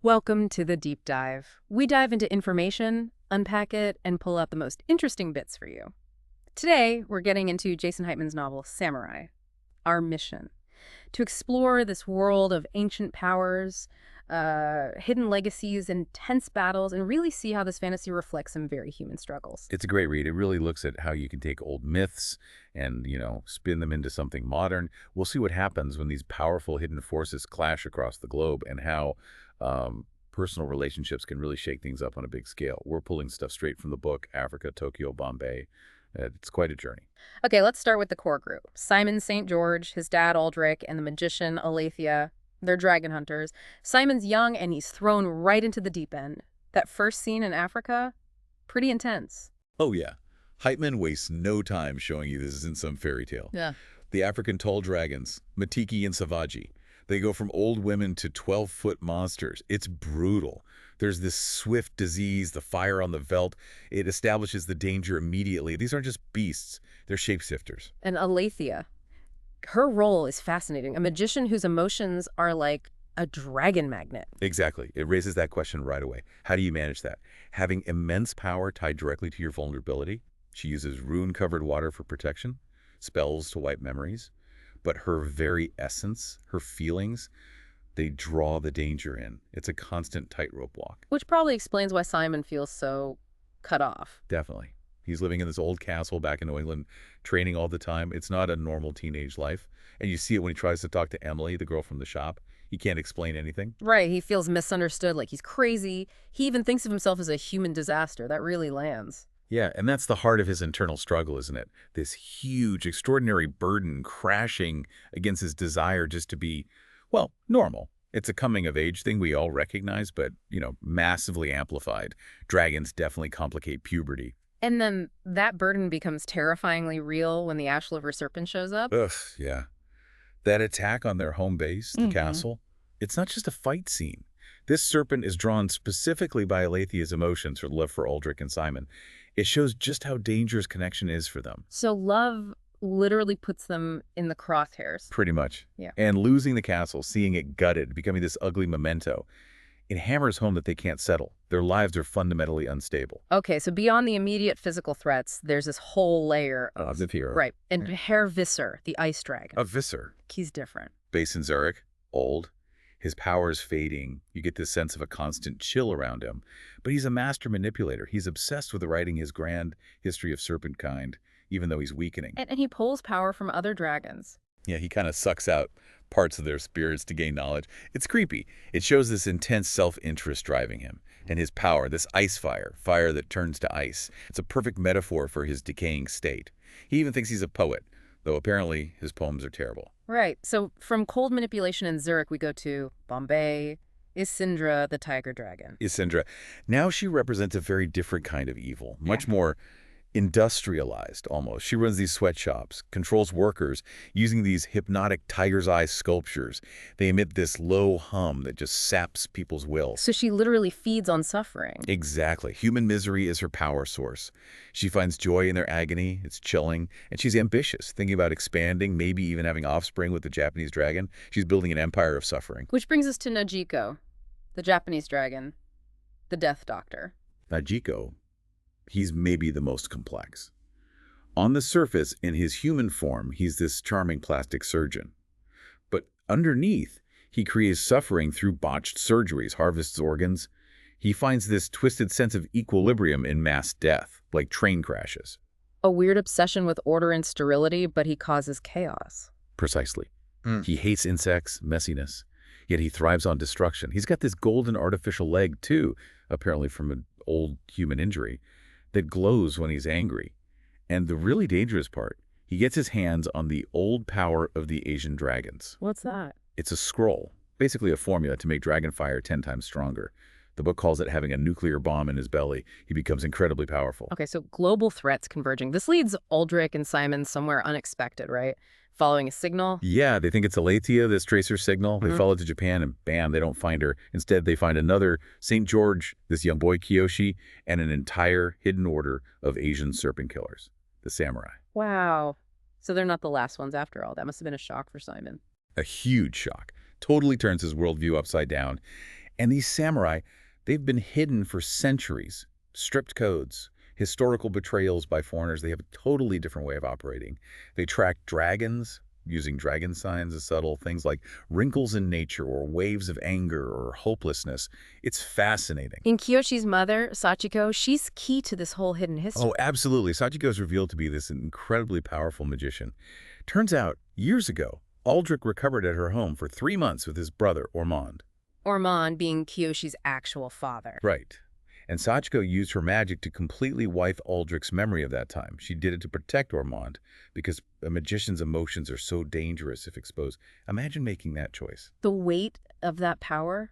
Welcome to the Deep Dive. We dive into information, unpack it, and pull out the most interesting bits for you. Today, we're getting into Jason Hightman's novel, Samurai. Our mission: to explore this world of ancient powers, hidden legacies, intense battles, and really see how this fantasy reflects some very human struggles. It's a great read. It really looks at how you can take old myths and, spin them into something modern. We'll see what happens when these powerful hidden forces clash across the globe and how personal relationships can really shake things up on a big scale. We're pulling stuff straight from the book, Africa, Tokyo, Bombay. It's quite a journey. Okay, let's start with the core group. Simon St. George, his dad Aldric, and the magician Aletheia. They're dragon hunters. Simon's young and he's thrown right into the deep end. That first scene in Africa, pretty intense. Oh, yeah. Heitman wastes no time showing you this isn't some fairy tale. Yeah. The African tall dragons, Matiki and Savaji, they go from old women to 12-foot monsters. It's brutal. There's this swift disease, the fire on the veldt. It establishes the danger immediately. These aren't just beasts. They're shapeshifters. And Aletheia, her role is fascinating. A magician whose emotions are like a dragon magnet. Exactly. It raises that question right away. How do you manage that? Having immense power tied directly to your vulnerability. She uses rune-covered water for protection, spells to wipe memories. But her very essence, her feelings, they draw the danger in. It's a constant tightrope walk. Which probably explains why Simon feels so cut off. Definitely. He's living in this old castle back in New England, training all the time. It's not a normal teenage life. And you see it when he tries to talk to Emily, the girl from the shop. He can't explain anything. Right, he feels misunderstood, like he's crazy. He even thinks of himself as a human disaster. That really lands. Yeah, and that's the heart of his internal struggle, isn't it? This huge, extraordinary burden crashing against his desire just to be, well, normal. It's a coming-of-age thing we all recognize, but, massively amplified. Dragons definitely complicate puberty. And then that burden becomes terrifyingly real when the ash liver serpent shows up. Ugh, yeah. That attack on their home base, the castle, it's not just a fight scene. This serpent is drawn specifically by Aletheia's emotions, her love for Aldric and Simon. It shows just how dangerous connection is for them. So love literally puts them in the crosshairs. Pretty much. Yeah. And losing the castle, seeing it gutted, becoming this ugly memento, it hammers home that they can't settle. Their lives are fundamentally unstable. Okay, so beyond the immediate physical threats, there's this whole layer of... The fear. Right. And Herr Visser, the ice dragon. A Visser. He's different. Based in Zurich, old. His power is fading. You get this sense of a constant chill around him. But he's a master manipulator. He's obsessed with writing his grand history of serpentkind, even though he's weakening. And he pulls power from other dragons. Yeah, he kind of sucks out parts of their spirits to gain knowledge. It's creepy. It shows this intense self-interest driving him. And his power, this ice fire, fire that turns to ice. It's a perfect metaphor for his decaying state. He even thinks he's a poet, though apparently his poems are terrible. Right. So from cold manipulation in Zurich, we go to Bombay, Isindra, the tiger dragon. Isindra. Now she represents a very different kind of evil, much more industrialized almost. She runs these sweatshops, controls workers using these hypnotic tiger's eye sculptures. They emit this low hum that just saps people's will. So she literally feeds on suffering. Exactly. Human misery is her power source. She finds joy in their agony. It's chilling. And she's ambitious, thinking about expanding, maybe even having offspring with the Japanese dragon. She's building an empire of suffering. Which brings us to Najiko, the Japanese dragon, the Death Doctor. Najiko, he's maybe the most complex. On the surface, in his human form, he's this charming plastic surgeon. But underneath, he creates suffering through botched surgeries, harvests organs. He finds this twisted sense of equilibrium in mass death, like train crashes. A weird obsession with order and sterility, but he causes chaos. Precisely. He hates insects, messiness, yet he thrives on destruction. He's got this golden artificial leg, too, apparently from an old human injury, that glows when he's angry. And the really dangerous part, he gets his hands on the old power of the Asian dragons. What's that? It's a scroll, basically a formula to make dragon fire 10 times stronger. The book calls it having a nuclear bomb in his belly. He becomes incredibly powerful. Okay, so global threats converging. This leads Aldric and Simon somewhere unexpected, right? Following a signal. Yeah, they think it's Aletheia, this tracer signal. They follow to Japan and bam, they don't find her. Instead, they find another St. George, this young boy Kiyoshi, and an entire hidden order of Asian serpent killers, the samurai. Wow. So they're not the last ones after all. That must have been a shock for Simon. A huge shock. Totally turns his worldview upside down. And these samurai, they've been hidden for centuries. Stripped codes, historical betrayals by foreigners. They have a totally different way of operating. They track dragons, using dragon signs as subtle things like wrinkles in nature or waves of anger or hopelessness. It's fascinating. In Kiyoshi's mother, Sachiko, she's key to this whole hidden history. Oh, absolutely. Sachiko is revealed to be this incredibly powerful magician. Turns out, years ago, Aldric recovered at her home for 3 months with his brother, Ormond. Ormond being Kiyoshi's actual father. Right. And Sachiko used her magic to completely wipe Aldric's memory of that time. She did it to protect Ormond, because a magician's emotions are so dangerous if exposed. Imagine making that choice. The weight of that power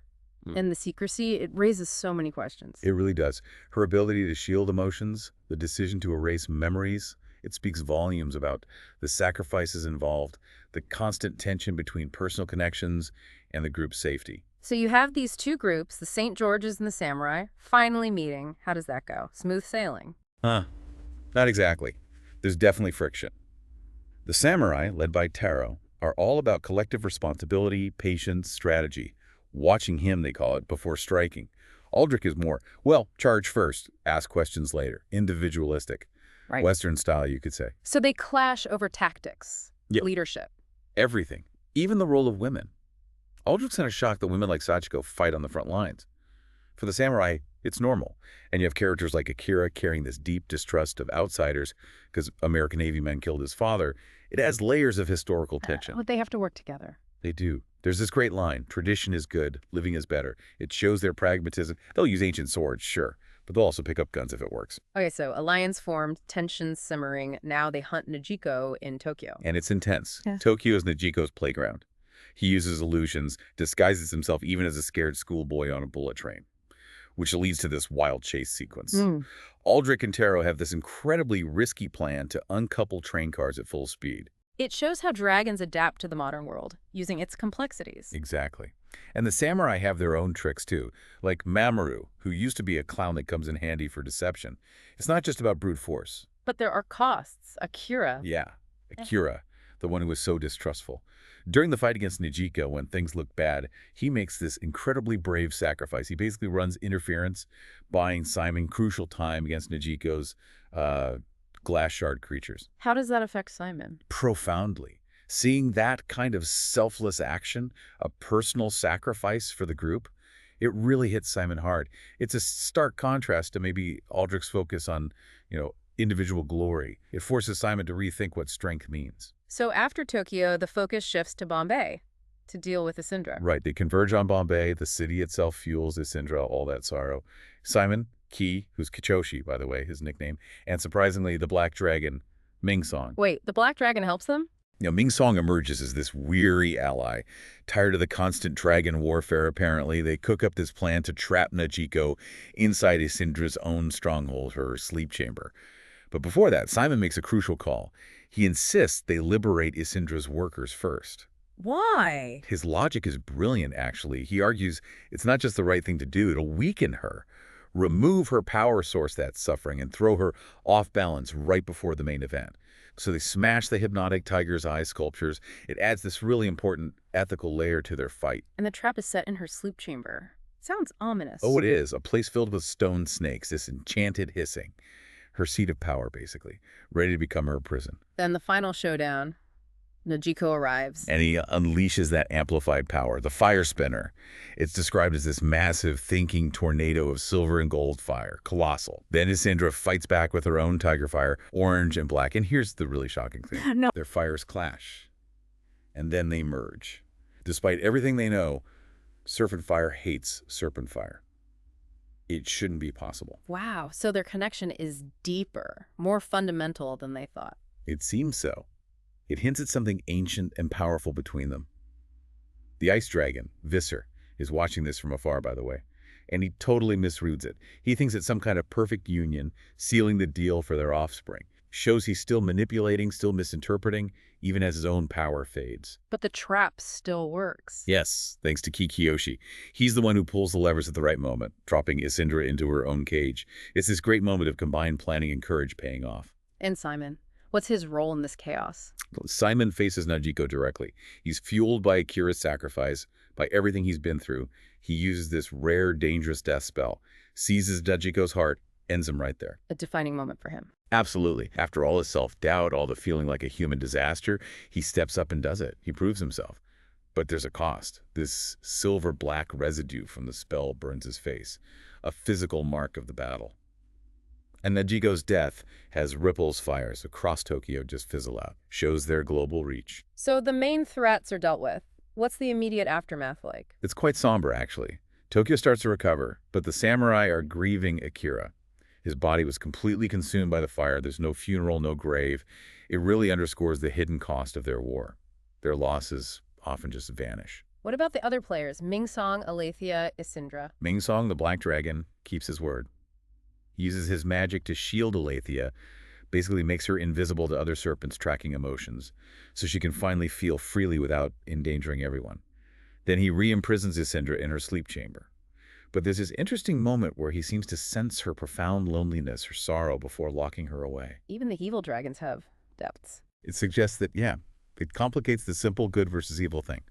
and the secrecy, it raises so many questions. It really does. Her ability to shield emotions, the decision to erase memories, it speaks volumes about the sacrifices involved, the constant tension between personal connections and the group's safety. So you have these two groups, the St. George's and the Samurai, finally meeting. How does that go? Smooth sailing? Not exactly. There's definitely friction. The samurai, led by Taro, are all about collective responsibility, patience, strategy. Watching him, they call it, before striking. Aldric is more, well, charge first, ask questions later, individualistic. Right. Western style, you could say. So they clash over tactics, Yep. leadership. Everything, even the role of women. Aldric's in a shock that women like Sachiko fight on the front lines. For the samurai, it's normal. And you have characters like Akira carrying this deep distrust of outsiders because American Navy men killed his father. It adds layers of historical tension. But they have to work together. They do. There's this great line, tradition is good, living is better. It shows their pragmatism. They'll use ancient swords, sure, but they'll also pick up guns if it works. Okay, so alliance formed, tensions simmering. Now they hunt Najiko in Tokyo. And it's intense. Yeah. Tokyo is Najiko's playground. He uses illusions, disguises himself even as a scared schoolboy on a bullet train, which leads to this wild chase sequence. Aldric and Taro have this incredibly risky plan to uncouple train cars at full speed. It shows how dragons adapt to the modern world, using its complexities. Exactly. And the samurai have their own tricks too, like Mamoru, who used to be a clown that comes in handy for deception. It's not just about brute force. But there are costs. Akira. Yeah, Akira, the one who was so distrustful. During the fight against Najiko, when things look bad, he makes this incredibly brave sacrifice. He basically runs interference, buying Simon crucial time against Najiko's glass shard creatures. How does that affect Simon? Profoundly. Seeing that kind of selfless action, a personal sacrifice for the group, it really hits Simon hard. It's a stark contrast to maybe Aldric's focus on, individual glory. It forces Simon to rethink what strength means. So after Tokyo, the focus shifts to Bombay to deal with Isindra. Right. They converge on Bombay. The city itself fuels Isindra, all that sorrow. Simon, Ki, who's Kichoshi, by the way, his nickname, and surprisingly, the Black Dragon, Ming Song. Wait, the Black Dragon helps them? Ming Song emerges as this weary ally. Tired of the constant dragon warfare, apparently, they cook up this plan to trap Najiko inside Isindra's own stronghold, her sleep chamber. But before that, Simon makes a crucial call. He insists they liberate Isindra's workers first. Why? His logic is brilliant, actually. He argues it's not just the right thing to do, it'll weaken her, remove her power source that's suffering, and throw her off balance right before the main event. So they smash the hypnotic tiger's eye sculptures. It adds this really important ethical layer to their fight. And the trap is set in her sleep chamber. Sounds ominous. Oh, it is. A place filled with stone snakes, this enchanted hissing. Her seat of power, basically, ready to become her prison. Then the final showdown. Najiko arrives. And he unleashes that amplified power, the fire spinner. It's described as this massive thinking tornado of silver and gold fire, colossal. Then Isindra fights back with her own tiger fire, orange and black. And here's the really shocking thing. No. Their fires clash, and then they merge. Despite everything they know, serpent fire hates serpent fire. It shouldn't be possible. Wow, so their connection is deeper, more fundamental than they thought. It seems so. It hints at something ancient and powerful between them. The ice dragon, Visser, is watching this from afar, by the way, and he totally misreads it. He thinks it's some kind of perfect union, sealing the deal for their offspring. Shows he's still manipulating, still misinterpreting, even as his own power fades. But the trap still works. Yes, thanks to Kiyoshi. He's the one who pulls the levers at the right moment, dropping Isindra into her own cage. It's this great moment of combined planning and courage paying off. And Simon, what's his role in this chaos? Simon faces Najiko directly. He's fueled by Akira's sacrifice, By everything he's been through, he uses this rare, dangerous death spell, seizes Dejiko's heart, ends him right there. A defining moment for him. Absolutely. After all his self-doubt, all the feeling like a human disaster, he steps up and does it. He proves himself. But there's a cost. This silver-black residue from the spell burns his face, a physical mark of the battle. And Dejiko's death has ripples fires across Tokyo just fizzle out, shows their global reach. So the main threats are dealt with. What's the immediate aftermath like? It's quite somber, actually. Tokyo starts to recover, but the samurai are grieving Akira. His body was completely consumed by the fire. There's no funeral, no grave. It really underscores the hidden cost of their war. Their losses often just vanish. What about the other players? Mingsong, Aletheia, Isindra. Mingsong, the Black Dragon, keeps his word. He uses his magic to shield Aletheia, basically makes her invisible to other serpents tracking emotions, so she can finally feel freely without endangering everyone. Then he re-imprisons Isindra in her sleep chamber. But there's this interesting moment where he seems to sense her profound loneliness, her sorrow, before locking her away. Even the evil dragons have depths. It suggests that, it complicates the simple good versus evil thing.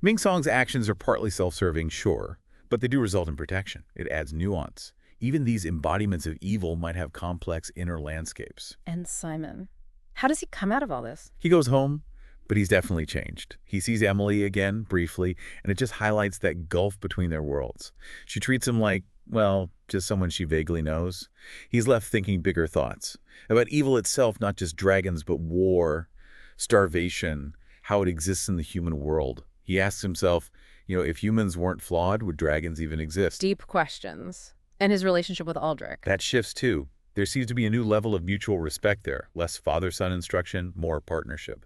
Mingsong's actions are partly self-serving, sure, but they do result in protection. It adds nuance. Even these embodiments of evil might have complex inner landscapes. And Simon. How does he come out of all this? He goes home, but he's definitely changed. He sees Emily again, briefly, and it just highlights that gulf between their worlds. She treats him like, well, just someone she vaguely knows. He's left thinking bigger thoughts about evil itself, not just dragons, but war, starvation, how it exists in the human world. He asks himself, if humans weren't flawed, would dragons even exist? Deep questions. And his relationship with Aldric. That shifts too. There seems to be a new level of mutual respect there. Less father-son instruction, more partnership.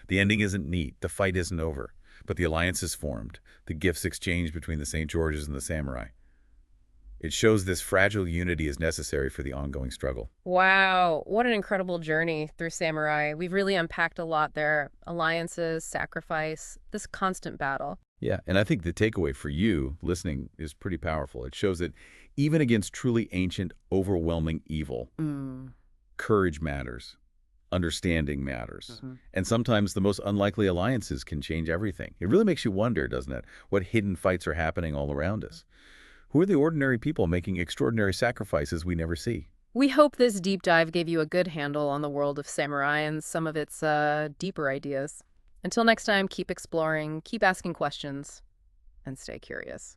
The ending isn't neat. The fight isn't over. But the alliance is formed. The gifts exchanged between the St. Georges and the samurai. It shows this fragile unity is necessary for the ongoing struggle. Wow, what an incredible journey through samurai. We've really unpacked a lot there. Alliances, sacrifice, this constant battle. Yeah, and I think the takeaway for you listening is pretty powerful. It shows that even against truly ancient, overwhelming evil, courage matters, understanding matters, and sometimes the most unlikely alliances can change everything. It really makes you wonder, doesn't it, what hidden fights are happening all around us? Who are the ordinary people making extraordinary sacrifices we never see? We hope this deep dive gave you a good handle on the world of samurai and some of its deeper ideas. Until next time, keep exploring, keep asking questions, and stay curious.